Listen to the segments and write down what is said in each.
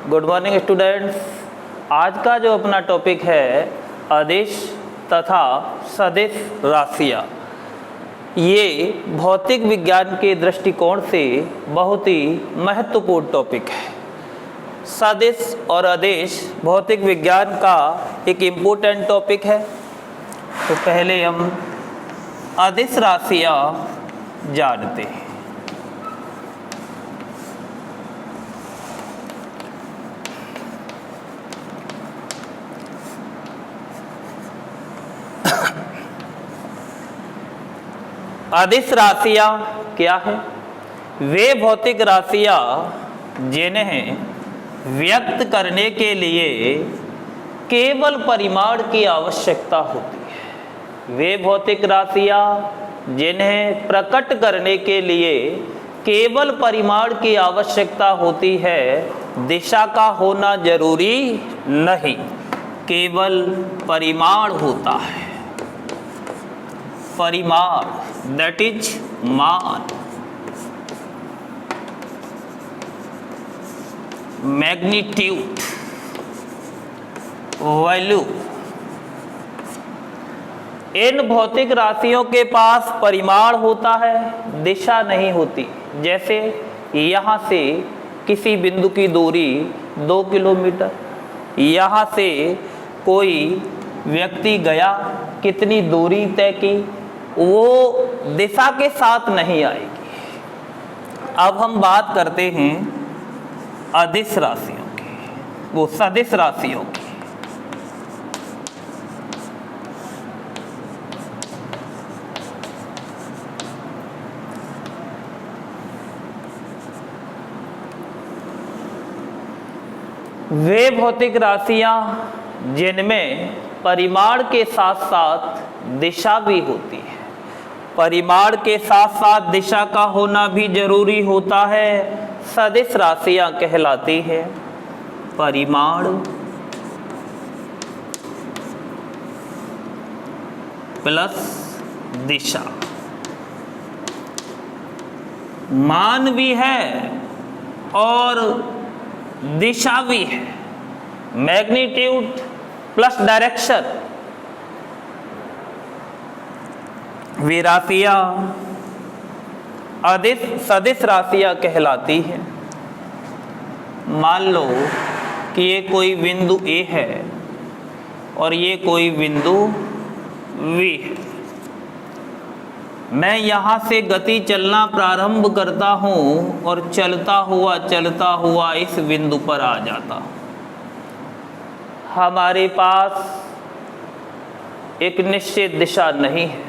Good morning students. आज का जो अपना टॉपिक है अदिश तथा सदिश राशियाँ, ये भौतिक विज्ञान के दृष्टिकोण से बहुत ही महत्वपूर्ण टॉपिक है। सदिश और अदिश भौतिक विज्ञान का एक इम्पोर्टेंट टॉपिक है। तो पहले हम अदिश राशियाँ जानते हैं। अदिश राशियाँ क्या है? वे भौतिक राशियाँ जिन्हें व्यक्त करने के लिए केवल परिमाण की आवश्यकता होती है। वे भौतिक राशियाँ जिन्हें प्रकट करने के लिए केवल परिमाण की आवश्यकता होती है। दिशा का होना जरूरी नहीं, केवल परिमाण होता है। परिमाण, दैट इज मान। Magnitude, value. इन भौतिक राशियों के पास परिमाण होता है, दिशा नहीं होती। जैसे यहाँ से किसी बिंदु की दूरी 2 किलोमीटर, यहाँ से कोई व्यक्ति गया, कितनी दूरी तय की, वो दिशा के साथ नहीं आएगी। अब हम बात करते हैं अदिश राशियों की, वो सदिश राशियों की। वे भौतिक राशियां जिनमें परिमाण के साथ साथ दिशा भी होती है। परिमाण के साथ साथ दिशा का होना भी जरूरी होता है, सदिश राशियां कहलाती है। परिमाण प्लस दिशा, मान भी है और दिशा भी है। Magnitude plus direction. वे राशियाँ अदिश सदिश राशियाँ कहलाती हैं। मान लो कि ये कोई बिंदु A है और ये कोई बिंदु V है। मैं यहाँ से गति चलना प्रारंभ करता हूँ और चलता हुआ इस बिंदु पर आ जाता हूँ। हमारे पास एक निश्चित दिशा नहीं है।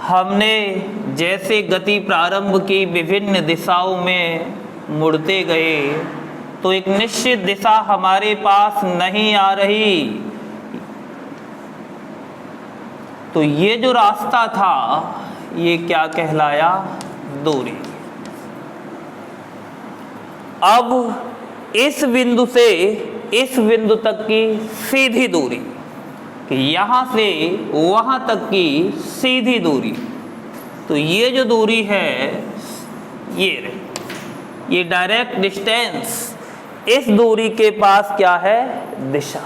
हमने जैसे गति प्रारंभ की, विभिन्न दिशाओं में मुड़ते गए, तो एक निश्चित दिशा हमारे पास नहीं आ रही। तो ये जो रास्ता था, ये क्या कहलाया? दूरी। अब इस बिंदु से इस बिंदु तक की सीधी दूरी, कि यहाँ से वहाँ तक की सीधी दूरी, तो ये जो दूरी है, ये डायरेक्ट डिस्टेंस। इस दूरी के पास क्या है? दिशा।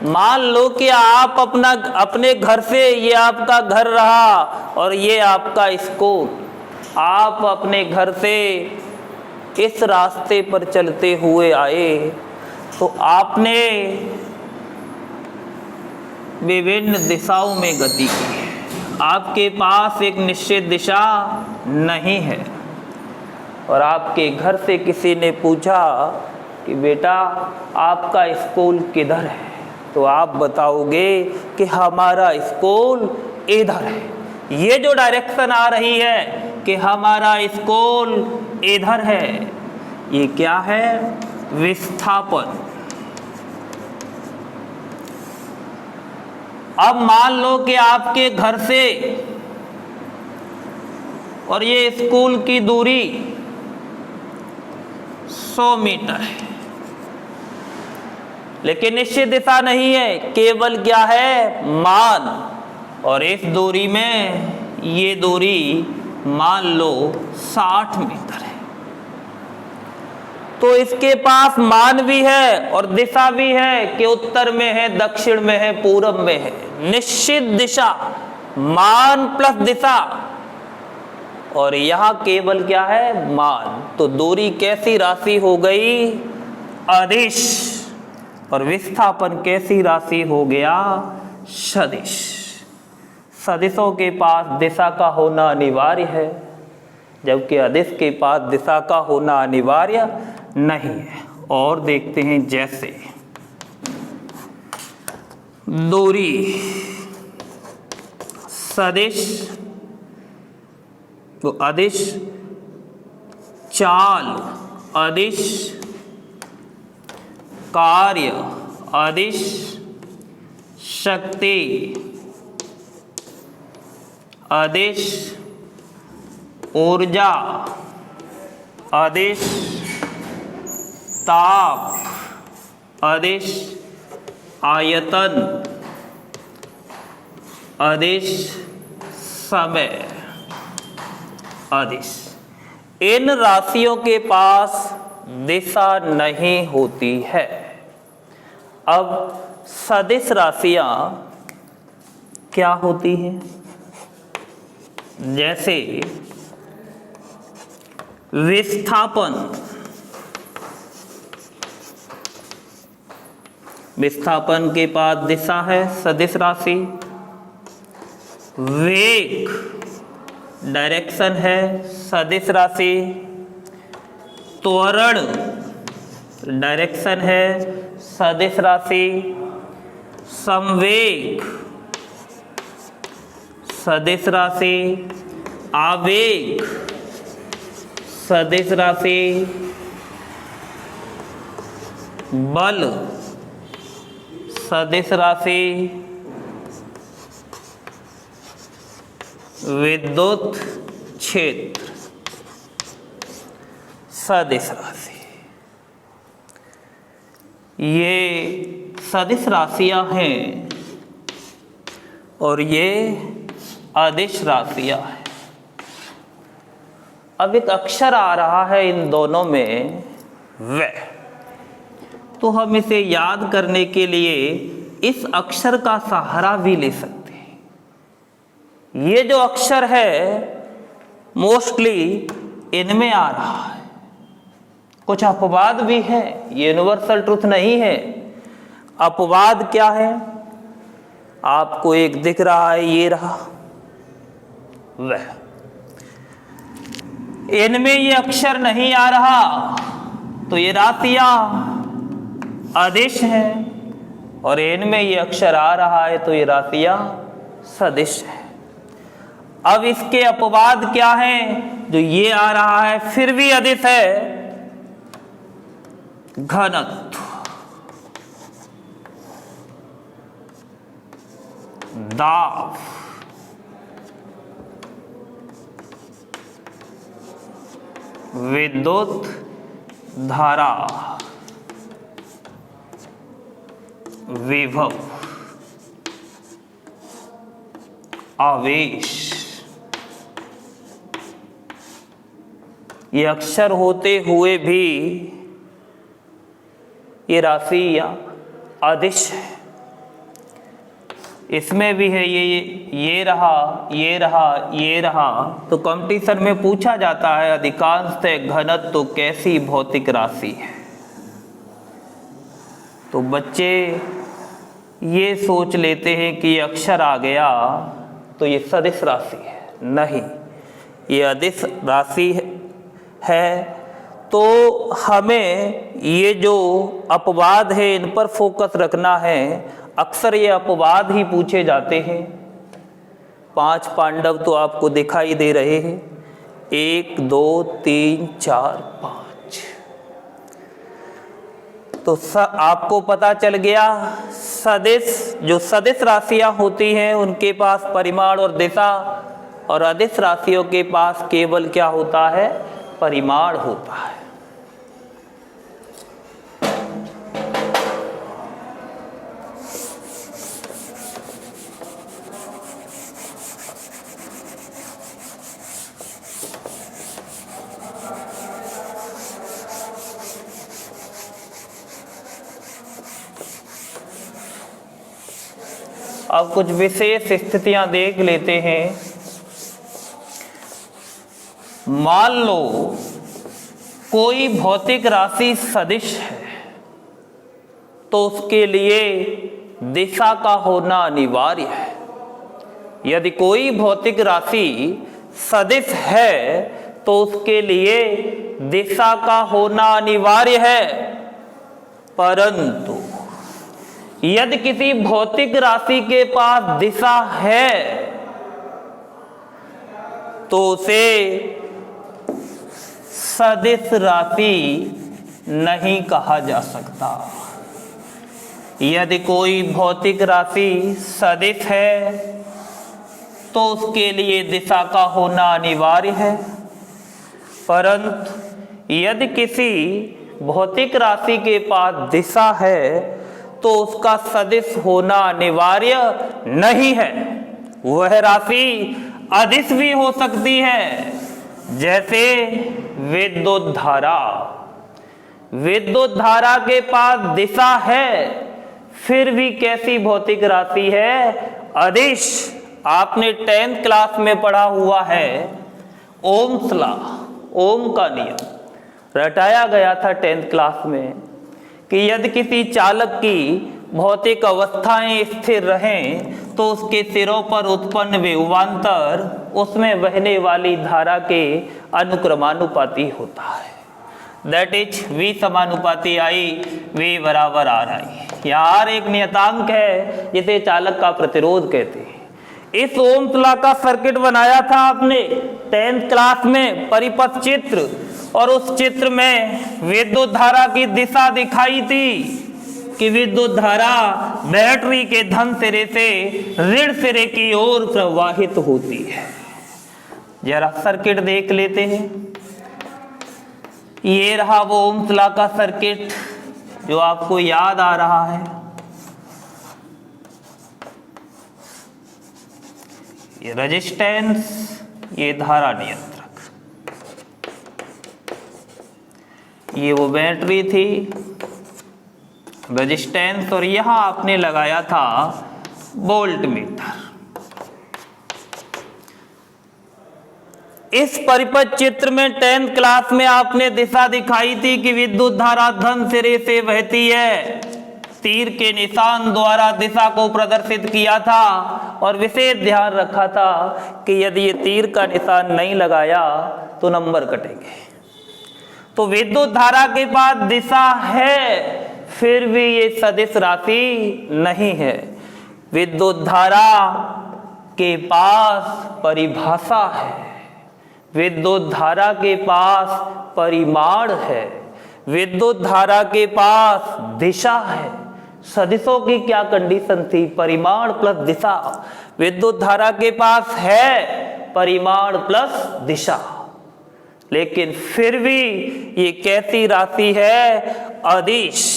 मान लो कि आप अपने घर से, ये आपका घर रहा और ये आपका स्कूल। आप अपने घर से इस रास्ते पर चलते हुए आए, तो आपने विभिन्न दिशाओं में गति की है। आपके पास एक निश्चित दिशा नहीं है और आपके घर से किसी ने पूछा कि बेटा आपका स्कूल किधर है, तो आप बताओगे कि हमारा स्कूल इधर है। ये जो डायरेक्शन आ रही है कि हमारा स्कूल इधर है, ये क्या है? विस्थापन। अब मान लो कि आपके घर से और ये स्कूल की दूरी 100 मीटर है, लेकिन निश्चित दिशा नहीं है, केवल क्या है? मान। और इस दूरी में ये दूरी मान लो 60 मीटर है। तो इसके पास मान भी है और दिशा भी है कि उत्तर में है, दक्षिण में है, पूरब में है। निश्चित दिशा, मान प्लस दिशा, और यहां केवल क्या है, मान। तो दूरी कैसी राशि हो गई, अदिश, और विस्थापन कैसी राशि हो गया, सदिश। सदिशों के पास दिशा का होना अनिवार्य है, जबकि अदिश के पास दिशा का होना अनिवार्य नहीं है। और देखते हैं, जैसे दूरी सदिश तो अदिश, चाल अदिश, कार्य अदिश, शक्ति अदिश, ऊर्जा अदिश, ताप अदिश, आयतन अदिश, समय अदिश। इन राशियों के पास दिशा नहीं होती है। अब सदिश राशियां क्या होती हैं, जैसे विस्थापन, विस्थापन के पास दिशा है सदिश राशि। वेग, डायरेक्शन है सदिश राशि। त्वरण, डायरेक्शन है सदिश राशि। संवेग सदिश राशि। आवेग सदिश राशि। बल सदिश राशि। विद्युत क्षेत्र सदिश राशि। ये सदिश राशियां हैं और ये अदिश राशियां हैं। अब एक अक्षर आ रहा है इन दोनों में, व, तो हम इसे याद करने के लिए इस अक्षर का सहारा भी ले सकते हैं। ये जो अक्षर है मोस्टली इनमें आ रहा है, कुछ अपवाद भी है, ये यूनिवर्सल ट्रुथ नहीं है। अपवाद क्या है, आपको एक दिख रहा है, ये रहा वह, इनमें ये अक्षर नहीं आ रहा, तो ये राशियां अदिश हैं, और इनमें ये अक्षर आ रहा है तो ये राशियां सदिश है। अब इसके अपवाद क्या हैं, जो ये आ रहा है फिर भी अदिश है, घनत्व, दाब, विद्युत धारा, विभव, आवेश। ये अक्षर होते हुए भी ये राशि या अदिश है। इसमें भी है ये रहा, ये रहा, ये रहा। तो कंपटीशन में पूछा जाता है अधिकांशतः घनत्व तो कैसी भौतिक राशि है। तो बच्चे ये सोच लेते हैं कि ये अक्षर आ गया तो ये सदिश राशि है, नहीं, ये अदिश राशि है। तो हमें ये जो अपवाद है इन पर फोकस रखना है। अक्सर ये अपवाद ही पूछे जाते हैं। 5 पांडव तो आपको दिखाई दे रहे हैं, 1 2 3 4 5। तो आपको पता चल गया सदिश, जो सदिश राशियां होती हैं उनके पास परिमाण और दिशा, और अदिश राशियों के पास केवल क्या होता है, परिमाण होता है। अब कुछ विशेष स्थितियां देख लेते हैं। मान लो कोई भौतिक राशि सदिश है तो उसके लिए दिशा का होना अनिवार्य है। यदि कोई भौतिक राशि सदिश है तो उसके लिए दिशा का होना अनिवार्य है। परंतु यदि किसी भौतिक राशि के पास दिशा है तो उसे सदिश राशि नहीं कहा जा सकता। यदि कोई भौतिक राशि सदिश है तो उसके लिए दिशा का होना अनिवार्य है। परंतु यदि किसी भौतिक राशि के पास दिशा है तो उसका सदिश होना अनिवार्य नहीं है। वह राशि अदिश भी हो सकती है, जैसे विद्युत धारा। विद्युत धारा के पास दिशा है फिर भी कैसी भौतिक राशि है? अदिश। आपने 10th क्लास में पढ़ा हुआ है ओम्स लॉ, ओम का नियम रटाया गया था 10th क्लास में कि यदि किसी चालक की भौतिक अवस्थाएं स्थिर रहें तो उसके सिरों पर उत्पन्न विभवांतर उसमें बहने वाली धारा के अनुक्रमानुपाती होता है। दैट इज V समानुपाती I, V बराबर RI। यहाँ R एक नियतांक है जिसे चालक का प्रतिरोध कहते हैं। इस ओम्स लॉ का सर्किट बनाया था आपने 10th क्लास में, परिपथ चित्र, और उस चित्र में विद्युत धारा की दिशा दिखाई थी कि विद्युत धारा बैटरी के धन सिरे से ऋण सिरे की ओर प्रवाहित होती है। जरा सर्किट देख लेते हैं। ये रहा वो ओम्स लॉ का सर्किट जो आपको याद आ रहा है। ये रेजिस्टेंस, ये धारा नियंत्रक, ये वो बैटरी थी, रेजिस्टेंस, और यहां आपने लगाया था वोल्ट मीटर। इस परिपथ चित्र में 10th क्लास में आपने दिशा दिखाई थी कि विद्युत धारा धन सिरे से बहती है। तीर के निशान द्वारा दिशा को प्रदर्शित किया था और विशेष ध्यान रखा था कि यदि ये तीर का निशान नहीं लगाया तो नंबर कटेंगे। तो विद्युत धारा के पास दिशा है फिर भी ये सदिश राशि नहीं है। विद्युत धारा के पास परिभाषा है, विद्युत धारा के पास परिमाण है, विद्युत धारा के पास दिशा है। सदिशों की क्या कंडीशन थी? परिमाण प्लस दिशा। विद्युत धारा के पास है परिमाण प्लस दिशा, लेकिन फिर भी ये कैसी राशि है? अदिश।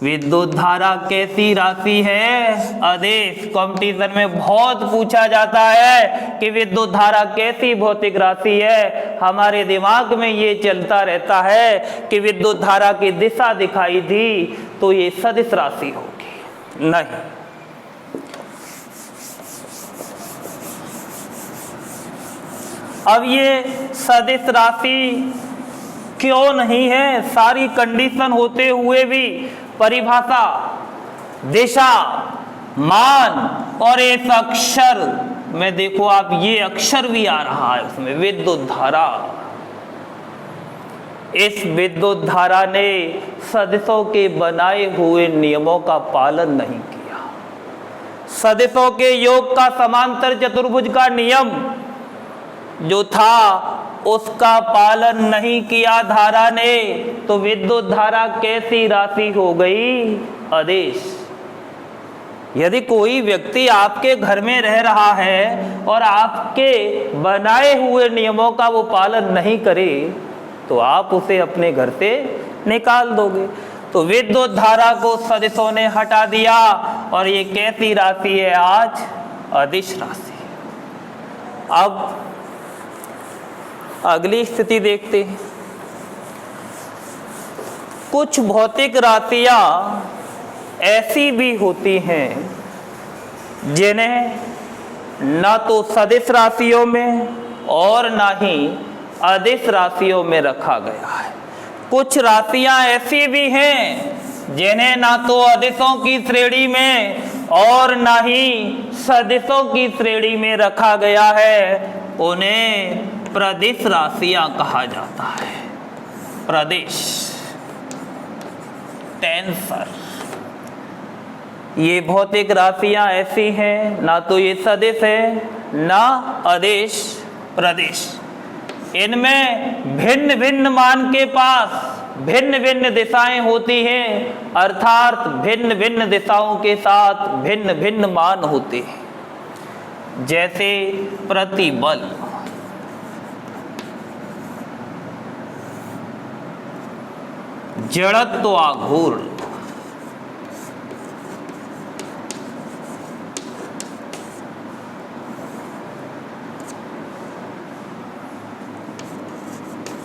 विद्युत धारा कैसी राशि है? अदिश। कंपटीशन में बहुत पूछा जाता है कि विद्युत धारा कैसी भौतिक राशि है। हमारे दिमाग में ये चलता रहता है कि विद्युत धारा की दिशा दिखाई थी तो ये सदिश राशि होगी। नहीं, अब ये सदिश राशि क्यों नहीं है? सारी कंडीशन होते हुए भी परिभाषा, दिशा, मान और एक अक्षर में देखो आप, ये अक्षर भी आ रहा है उसमें, विद्युत धारा। इस विद्युत धारा ने सदिशों के बनाए हुए नियमों का पालन नहीं किया। सदिशों के योग का समांतर चतुर्भुज का नियम जो था उसका पालन नहीं किया धारा ने, तो विद्युत धारा कैसी राशि हो गई? अदिश। यदि कोई व्यक्ति आपके घर में रह रहा है और आपके बनाए हुए नियमों का वो पालन नहीं करे तो आप उसे अपने घर से निकाल दोगे। तो विद्युत धारा को सदिशों ने हटा दिया और ये कैसी राशि है आज? अदिश राशि। अब अगली स्थिति देखते हैं। कुछ भौतिक राशियां ऐसी भी होती हैं जिन्हें न तो सदिश राशियों में और न ही अदिश राशियों में रखा गया है। कुछ राशियां ऐसी भी हैं जिन्हें ना तो अदिशों की श्रेणी में और ना ही सदिशों की श्रेणी में रखा गया है, उन्हें प्रदिश राशियां कहा जाता है। प्रदिश, टेंसर, ये भौतिक राशियां ऐसी हैं, ना तो ये सदिश है ना अदिश, प्रदिश। इनमें भिन्न भिन्न मान के पास भिन्न भिन्न दिशाएं होती हैं, अर्थात भिन्न भिन्न दिशाओं के साथ भिन्न भिन्न मान होते हैं। जैसे प्रतिबल, जड़त्व आघूर्ण,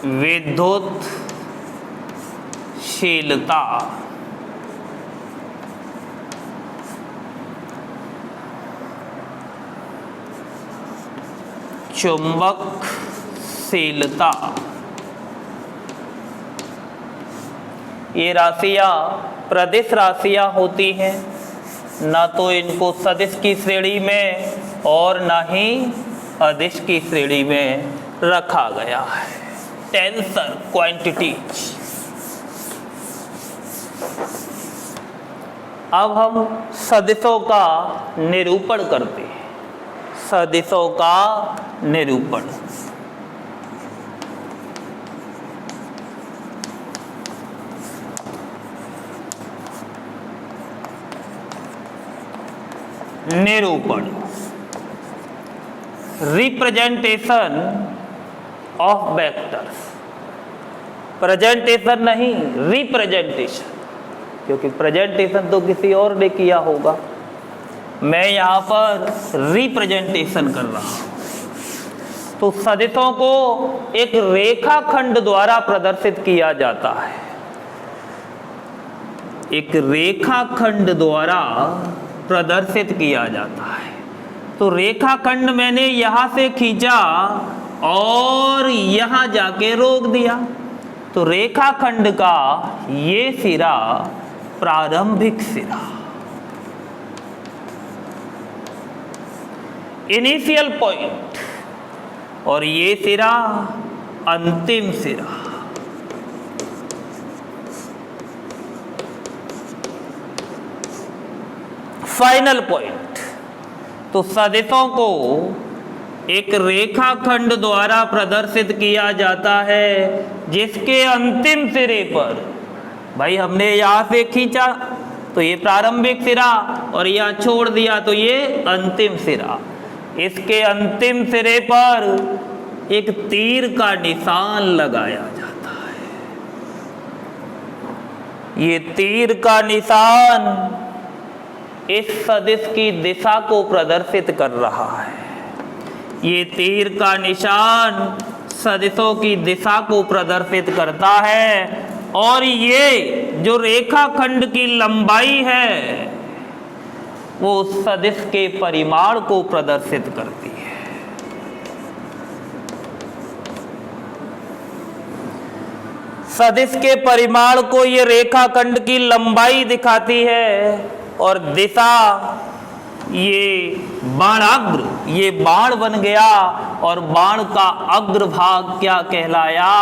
विद्युत शीलता, चुंबक शीलता, ये राशियां प्रदिश राशियां होती हैं। ना तो इनको सदिश की श्रेणी में और ना ही अदिश की श्रेणी में रखा गया है। Tensor quantities. अब हम सदिशों का निरूपण करते हैं। सदिशों का निरूपण, निरूपण, रिप्रेजेंटेशन ऑफ वेक्टर्स। प्रेजेंटेशन नहीं, रिप्रेजेंटेशन, क्योंकि प्रेजेंटेशन तो किसी और ने किया होगा, मैं यहाँ पर रिप्रेजेंटेशन कर रहा हूँ। तो सदिशों को एक रेखाखंड द्वारा प्रदर्शित किया जाता है। एक रेखाखंड द्वारा प्रदर्शित किया जाता है। तो रेखाखंड मैंने यहाँ से खींचा और यहाँ जाके रोक दिया, तो रेखाखंड का ये सिरा प्रारंभिक सिरा, इनिशियल पॉइंट, और ये सिरा अंतिम सिरा। Final point. तो सदिशों को एक रेखाखंड द्वारा प्रदर्शित किया जाता है, जिसके अंतिम सिरे पर, भाई हमने यहाँ से खींचा तो ये प्रारंभिक सिरा और यहाँ छोड़ दिया तो ये अंतिम सिरा, इसके अंतिम सिरे पर एक तीर का निशान लगाया जाता है। ये तीर का निशान इस सदिश की दिशा को प्रदर्शित कर रहा है। ये तीर का निशान सदिशों की दिशा को प्रदर्शित करता है, और ये जो रेखाखंड की लंबाई है वो सदिश के परिमाण को प्रदर्शित करती है। सदिश के परिमाण को ये रेखाखंड की लंबाई दिखाती है, और दिशा ये बाणाग्र, ये बाण बन गया, और बाण का अग्रभाग क्या कहलाया?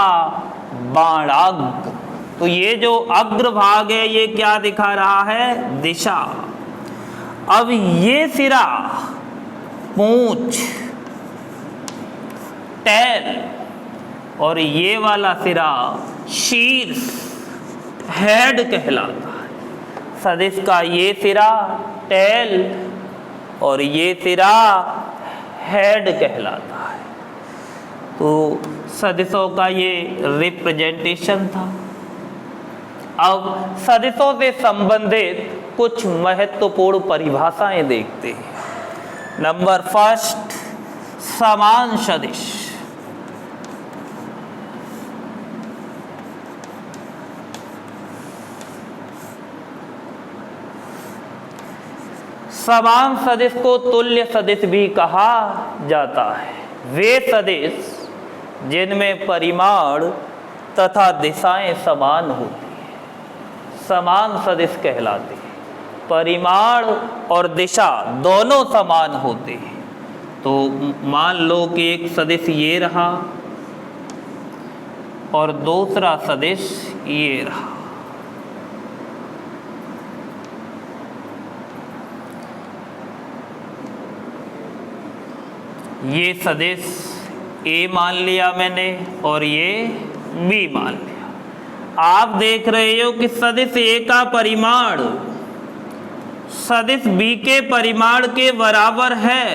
बाणाग्र। तो ये जो अग्रभाग है ये क्या दिखा रहा है? दिशा। अब ये सिरा पूंछ, टैल, और ये वाला सिरा शीर्ष, हेड कहलाता है। सदिश का ये सिरा टैल और ये सिरा हेड कहलाता है। तो सदिशों का ये रिप्रेजेंटेशन था। अब सदिशों से संबंधित कुछ महत्वपूर्ण परिभाषाएं देखते हैं। नंबर फर्स्ट, समान सदिश। समान सदिश को तुल्य सदिश भी कहा जाता है। वे सदिश जिनमें परिमाण तथा दिशाएं समान होती हैं समान सदिश कहलाते हैं। परिमाण और दिशा दोनों समान होते हैं। तो मान लो कि एक सदिश ये रहा और दूसरा सदिश ये रहा। ये सदिश ए मान लिया मैंने और ये बी मान लिया। आप देख रहे हो कि सदिश ए का परिमाण सदिश बी के परिमाण के बराबर है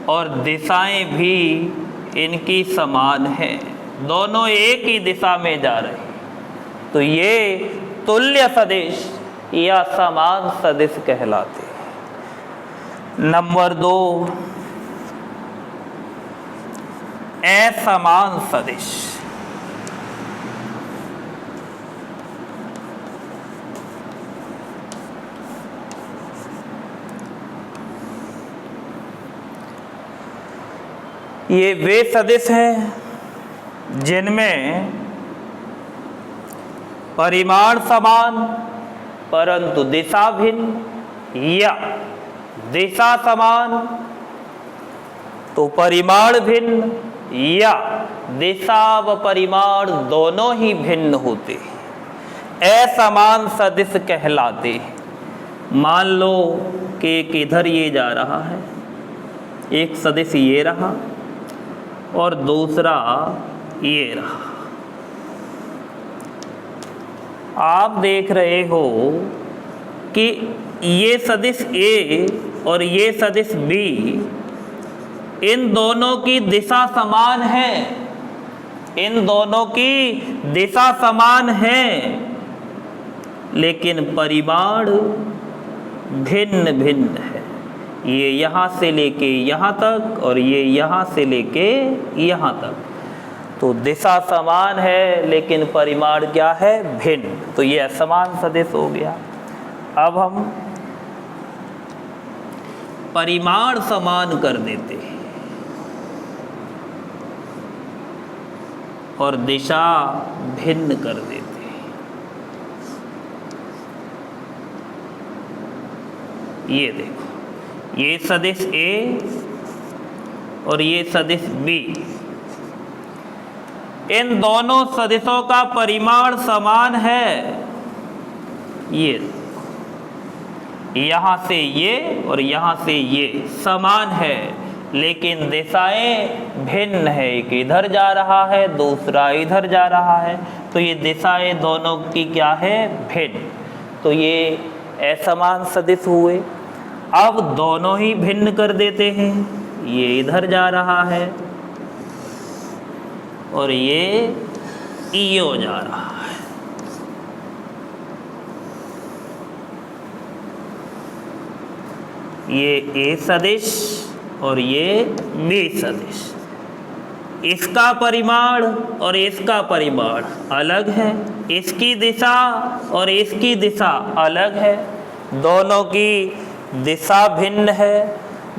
और दिशाएं भी इनकी समान हैं। दोनों एक ही दिशा में जा रहे हैं। तो ये तुल्य सदिश या समान सदिश कहलाते हैं। नंबर 2, असमान सदिश। ये वे सदिश हैं जिनमें परिमाण समान परंतु दिशा भिन्न, या दिशा समान तो परिमाण भिन्न, या दिशा व परिमाण दोनों ही भिन्न होते हैं। असमान सदिश कहलाते हैं। मान लो कि एक इधर ये जा रहा है, एक सदिश ये रहा और दूसरा ये रहा। आप देख रहे हो कि ये सदिश ए और ये सदिश बी, इन दोनों की दिशा समान है। इन दोनों की दिशा समान है लेकिन परिमाण भिन्न भिन्न है। ये यहाँ से लेके यहाँ तक और ये यहाँ से लेके यहाँ तक। तो दिशा समान है लेकिन परिमाण क्या है? भिन्न। तो ये असमान सदिश हो गया। अब हम परिमाण समान कर देते हैं और दिशा भिन्न कर देते हैं। ये देखो, ये सदिश ए और ये सदिश बी, इन दोनों सदिशों का परिमाण समान है। ये यहाँ से ये और यहाँ से ये समान है लेकिन दिशाएं भिन्न है। एक इधर जा रहा है, दूसरा इधर जा रहा है। तो ये दिशाएं दोनों की क्या है? भिन्न। तो ये असमान सदिश हुए। अब दोनों ही भिन्न कर देते हैं। ये इधर जा रहा है और ये इयो जा रहा है। ये ए सदिश और ये बी सदिश, इसका परिमाण और इसका परिमाण अलग है। इसकी दिशा और इसकी दिशा अलग है। दोनों की दिशा भिन्न है,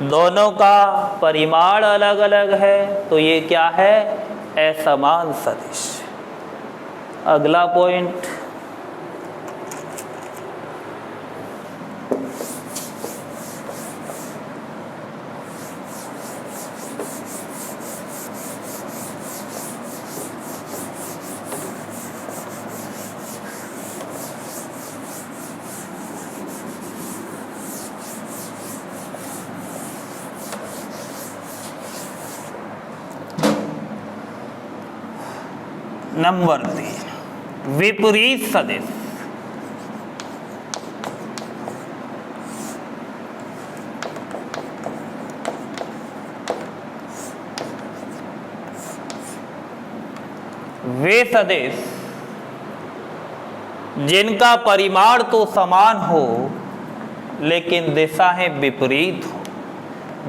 दोनों का परिमाण अलग अलग है। तो ये क्या है? असमान सदिश। अगला पॉइंट, नंबर 3, विपरीत सदिश। वे सदिश जिनका परिमाण तो समान हो लेकिन दिशाएं विपरीत हो,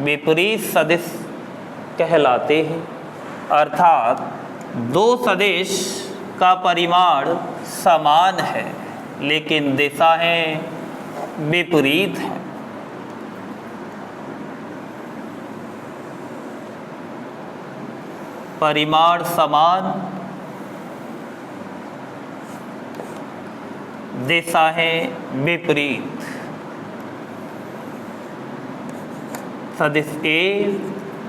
विपरीत सदिश कहलाते हैं। अर्थात दो सदिश का परिमाण समान है लेकिन दिशाएं विपरीत हैं। परिमाण समान, दिशाएं विपरीत। सदिश ए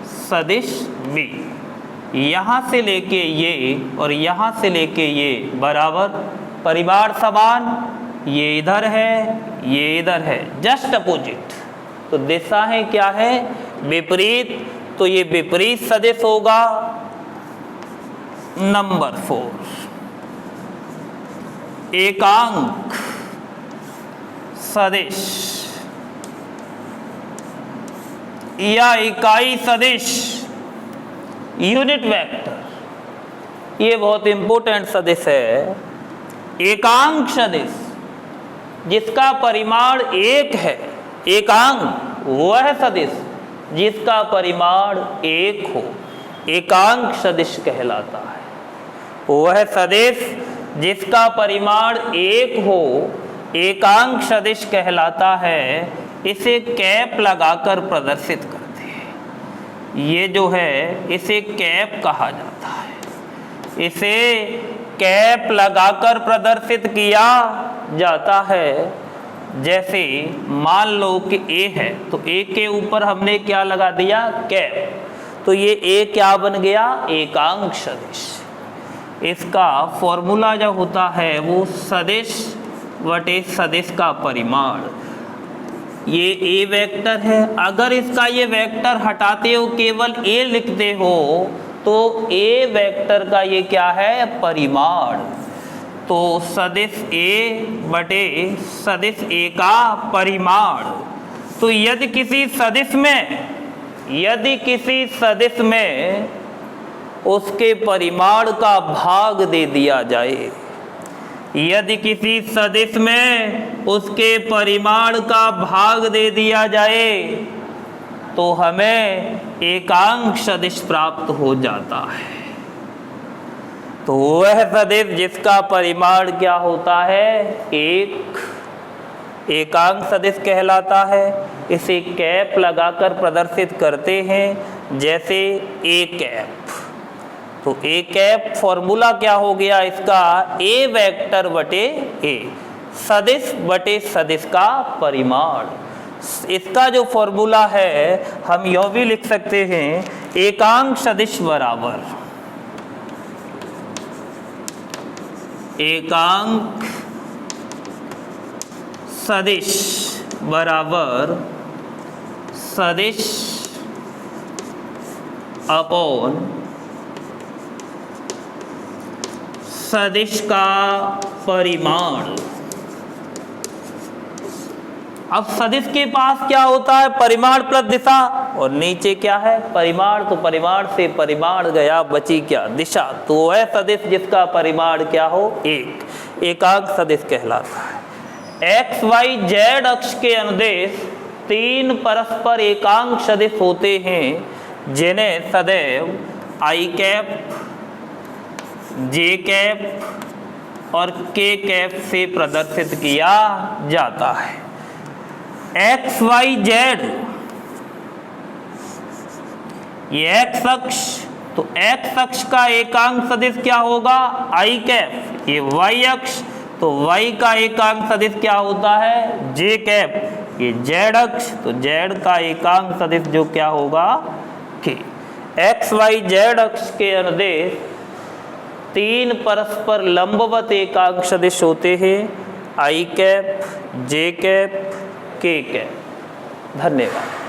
सदिश बी, यहाँ से लेके ये और यहाँ से लेके ये बराबर, परिमाण समान, ये इधर है ये इधर है, जस्ट अपोजिट। तो दिशाएं क्या है? विपरीत। तो ये विपरीत सदिश होगा। नंबर 4, एकांक सदिश या इकाई सदिश, यूनिट वेक्टर, ये बहुत इंपॉर्टेंट सदिश है। एकांक सदिश जिसका परिमाण एक है, एकांक वह सदिश जिसका परिमाण एक हो, एकांक सदिश कहलाता है। वह सदिश जिसका परिमाण एक हो, एकांक सदिश कहलाता है। इसे कैप लगाकर प्रदर्शित करते हैं। ये जो है इसे कैप कहा जाता है। इसे कैप लगाकर प्रदर्शित किया जाता है। जैसे मान लो कि ए है, तो ए के ऊपर हमने क्या लगा दिया? कैप। तो ये ए क्या बन गया? एकांक सदिश। इसका फॉर्मूला जो होता है वो सदिश बटे सदिश का परिमाण। ये ए वेक्टर है, अगर इसका ये वेक्टर हटाते हो, केवल ए लिखते हो, तो ए वेक्टर का ये क्या है? परिमाण। तो सदिश ए बटे सदिश ए का परिमाण। तो यदि किसी सदिश में उसके परिमाण का भाग दे दिया जाए, यदि किसी सदिश में उसके परिमाण का भाग दे दिया जाए, तो हमें एकांक सदिश प्राप्त हो जाता है। तो वह सदिश जिसका परिमाण क्या होता है? एक, एकांक सदिश कहलाता है। इसे कैप लगाकर प्रदर्शित करते हैं, जैसे ए कैप। तो ए कैप फॉर्मूला क्या हो गया इसका? ए वेक्टर बटे ए, सदिश बटे सदिश का परिमाण। इसका जो फॉर्मूला है हम यह भी लिख सकते हैं, एकांक सदिश बराबर एकांक सदिश बराबर सदिश अपॉन सदिश का परिमाण। अब सदिश के पास क्या होता है? परिमाण प्लस दिशा, और नीचे क्या है? परिमाण। तो परिमाण से परिमाण गया, बची क्या? दिशा। तो वह सदिश जिसका परिमाण क्या हो? एक, एकांक सदिश कहलाता है। एक्स वाई जेड अक्ष के अनुदेश 3 परस्पर एकांक सदिश होते हैं, जिन्हें सदैव आई कैप, जे कैप और के कैप से प्रदर्शित किया जाता है। एक्स वाई जेड, ये एक्स अक्ष, तो एक्स अक्ष का एकांक सदिश क्या होगा? आई कैप। ये वाई अक्ष, तो वाई का एकांक सदिश क्या होता है? जे कैप। ये जेड अक्ष, तो जेड का एकांक सदिश जो क्या होगा? के। एक्स वाई जेड अक्ष के अनुदेश 3 परस्पर लंबवत एकांक सदिश होते हैं, आई कैप, जे कैप, के कैप। धन्यवाद।